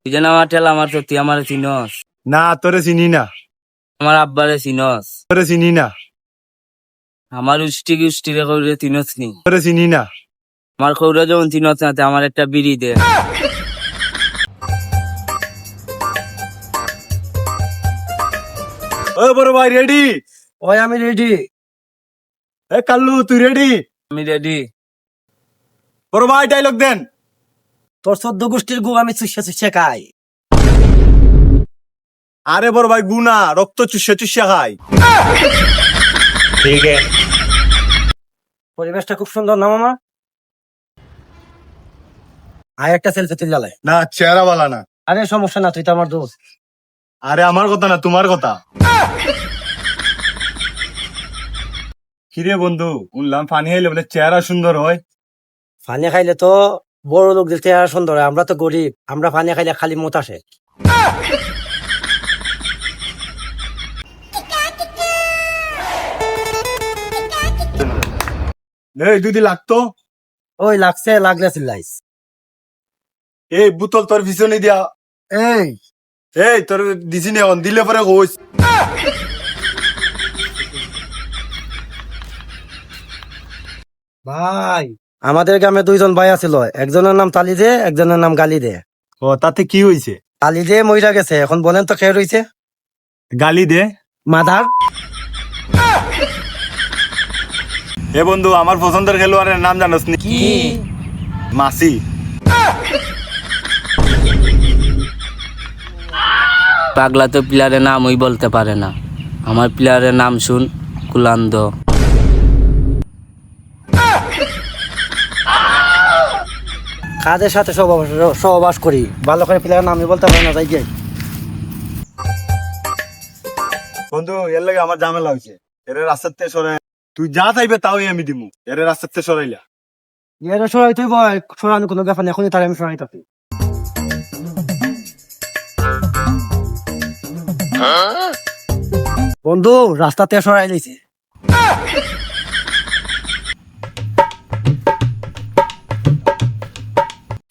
তুই যেন আমার ঠেলা আমার তো তুই আমার চিনস। না তোরে চিনি না, আমার আব্বারে চিনস। তোরে চিনি না, আমার উষ্টিরে কৌরে চিনস নি। তোরে চিনি না। আমার কৌরে যখন চিনস না আমার একটা বিড়ি দে। ও বড় ভাই রেডি? ওই আমি রেডি। এ কাল্লু তুই রেডি? আমি রেডি। বড় ভাই ডায়লগ দেন। তোর 14 গোষ্ঠীর গু আমি চুষে চুষে খাই। আরে বড় ভাই গুনা রক্ত চুষে চুষে খাই। ঠিক আছে। পরিবেশটা খুব সুন্দর না মামা? আয় একটা সেলফি তুলে জ্বালায়। না চেহারা বালা না। আরে সমস্যা না, তুই তো আমার দোস্ত। আরে আমার কথা না তোমার কথা। কিরে বন্ধু উনলাম পানি খাইলে বলে চেহারা সুন্দর হয়। পানি খাইলে তো বড় লোক দেখতে আর সুন্দর হয়, আমরা তো গরিব, আমরা পানি খাইলে খালি মত আসে। এই দুদি লাগতো। ওই লাগছে, লাগলে চিল্লাইস। এই বোতল তোর পিছনে দিয়া। এই এই তোর দিছি নে দিলে পরে কইস। ভাই, আমাদের গ্রামে দুইজন ভাই আছিল, একজনের নাম তালি দে, একজনের নাম গালি দে। ও তাতে কি হইছে? তালি দে মইরা গেছে, এখন বলেন তো খেয়ে রইছে গালি দে। মাদার। এ বন্ধু আমার পছন্দের খেলোয়াড়ের নাম জানোস নি? কি? মাসি। পাগলা তো প্লেয়ারের নামই বলতে পারে না। আমার প্লেয়ারের নাম শুন, কুলান্দ। কাজের সাথে সহবাস করি, ভালো করে প্লেয়ারের নামই বলতে পারে না, যাই গিয়ে। বন্ধু এর লাগে আমার ঝামেলা হয়েছে। এর রাস্তাতে সরে তুই যা চাইবে তাওই আমি দিমু। এর রাস্তাতে সরাইলা। এটা সরাই তুই বয়, সরানো কোনো ব্যাপার নেই, এখনই তার আমি সরাই থাকি। বন্ধু রাস্তাতে সরাই দিয়েছে।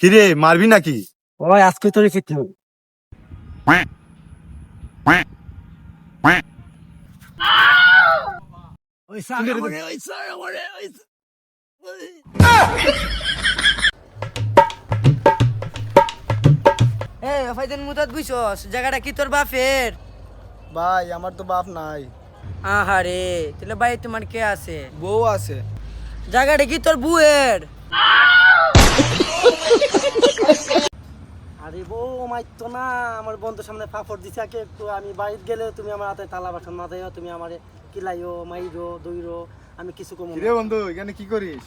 কিরে মারবি নাকি? ওই আজকে তোর ফিরতে হবে। জায়গাটা কি তোর বাপের? ভাই আমার তো বাপ নাই, আহারে, তাহলে ভাই তোমার কে আছে? বউ আছে। জায়গাটা কি তোর বুয়ের? আরে বউ মাইতো না, আমার বন্ধুর সামনে ফাফড় দিছে আগে একটু, আমি বাড়িতে গেলে তুমি আমার হাতে তালা বাসন না দেয়, তুমি আমারে কিলাইও মাইরো দইরো, আমি কিছু কম। কিরে বন্ধু এখানে কি করিস?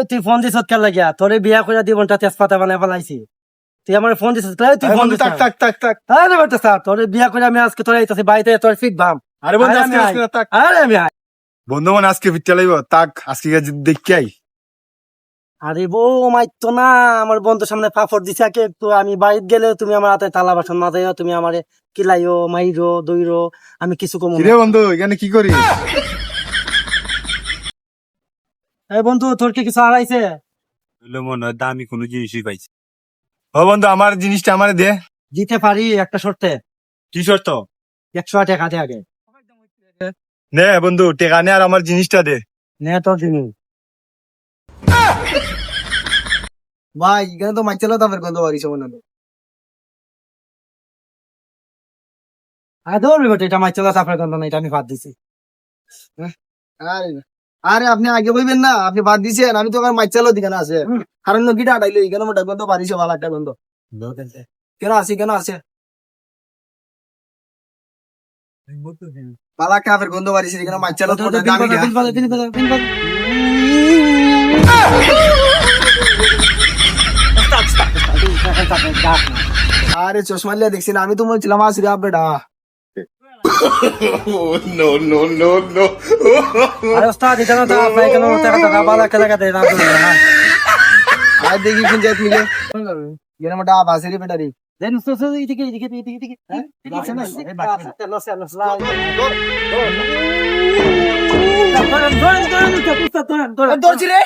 তুই ফোন দিছ কেন লাগিয়া? তোরে বিয়া করে জীবনটা তেজপাতা বানায় ফেলাইছি। তুই আমার ফোন দিছ, তুই ফোন দিছ। তাক তাক তাক তাক। আরে বেটা স্যার, তোরে বিয়া করে আমি আজকে তোরে আইতাছি বাড়িতে, তোর ফিট ভাম। আরে বন্ধু আরে আজকে আমি আজকে আই। তাক। আরে আমি আই। বন্ধু মানে আজকে ফিরতে লাইব তাক আজকে দেখি আই। আরে বউ মাইতো না, আমার বন্ধুর সামনে ফাফড় দিছে আগে একটু, আমি বাড়িতে গেলে তুমি আমার হাতে তালা বাসন না দেয়, তুমি আমারে কিলাইও মাইরো দইরো, আমি কিছু কম। কিরে বন্ধু এখানে কি করিস? এই বন্ধু তোর কি কিছু হারাইছে? মনে হয় দামি কোনো জিনিসই পাইছি। ও বন্ধু আমার জিনিসটা আমারে দে। দিতে পারি একটা শর্তে। কি শর্ত? 100 টাকা দে আগে। নে বন্ধু টেকা নে আর আমার জিনিসটা দে। নে তোর জিনিস। ভাই এখানে তো মাইচালো তাপের গন্ধ বাড়িছে মনে হয়। আরে ধরবি বেটা, এটা মাইচলা চাপের গন্ধ না, এটা আমি বাদ দিছি। আরে আরে আপনি আগে বলবেন না, আপনি বাদ দিছেন, আমি তো আমার মাইচালো দিকে আছে। কারণ নকিটা আটাইলো এখানে মোটা গন্ধ বাড়িছে, ভালো একটা গন্ধ। কেন আছে কেন আছে পালা কাপের গন্ধ বাড়িছে এখানে মাইচালো তো দামি না। আরে চশমা লিয়া দেখছি না, আমি তো বলছিলাম আসরে আপডেটা। আরে ওস্তাদ এটা না দাও, ভাই কেন টাকা টাকা বালা খেলা দে না তুমি না। আর দেখি কোন জায়গা মিলে এখানে মোটা বাসেরি বেটারি। দেন সো সো এদিকে এদিকে এদিকে এদিকে। লাগছে না এই বাকি লস লস লা। ধরেন ধরেন ধরেন ধরেন ধরেন। ধরছি রে।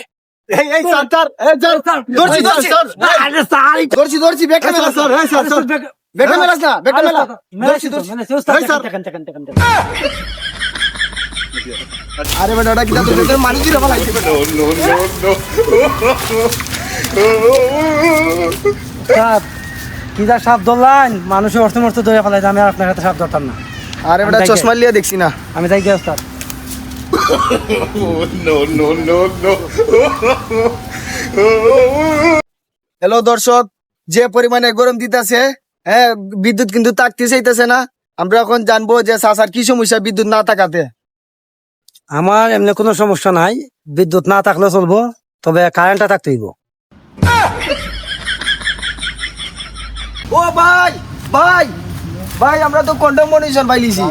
এই স্যার স্যার এই স্যার ধরছি ধরছি আরে স্যার ধরছি বেকা মেলা স্যার এই স্যার স্যার বেকা মেলাস না বেকা মেলা ধরছি আরে বেটা ওটা কিটা তোর মানুষ দিলে ভালো লাগছে স্যার কি যা সাপ ধরলেন মানুষের অর্থ মর্থ ধরে ফেলাইছে আমি আর আপনার হাতে সাপ ধরতাম না আরে বেটা চশমা লিয়ে দেখছি না আমি তাই গেছি স্যার হ্যালো দর্শক যে পরিমাণে গরম দিতেছে হ্যাঁ বিদ্যুৎ কিন্তু থাকতে চাইতেছে না আমরা এখন জানবো যে চাচার কি সমস্যা বিদ্যুৎ না থাকাতে আমার এমনি কোনো সমস্যা নাই বিদ্যুৎ না থাকলেও চলবো তবে কারেন্টটা থাকতে হইব ও ভাই ভাই ভাই আমরা তো কন্ডম মনিশন পাইলিছি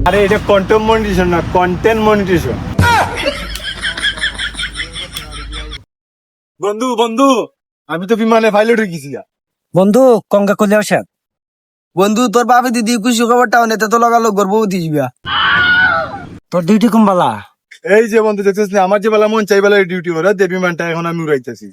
আরে এটা কন্টেন্ট মনিটেশন না কন্টেন্ট মনিটেশন বন্ধু বন্ধু আমি তো বিমানে পাইলট হয়ে গেছি বন্ধু কঙ্কা করলে আসে বন্ধু তোর বাপে দিদি খুশি খবরটা নেতে তো লাগালো গর্ভবতী যাবিয়া তোর ডিউটি কমবালা এই যে বন্ধু দেখতেছিস না, আমার যে বেলা মন চাই বেলা ডিউটি করে যে বিমানটা এখন আমি উড়াইতেছি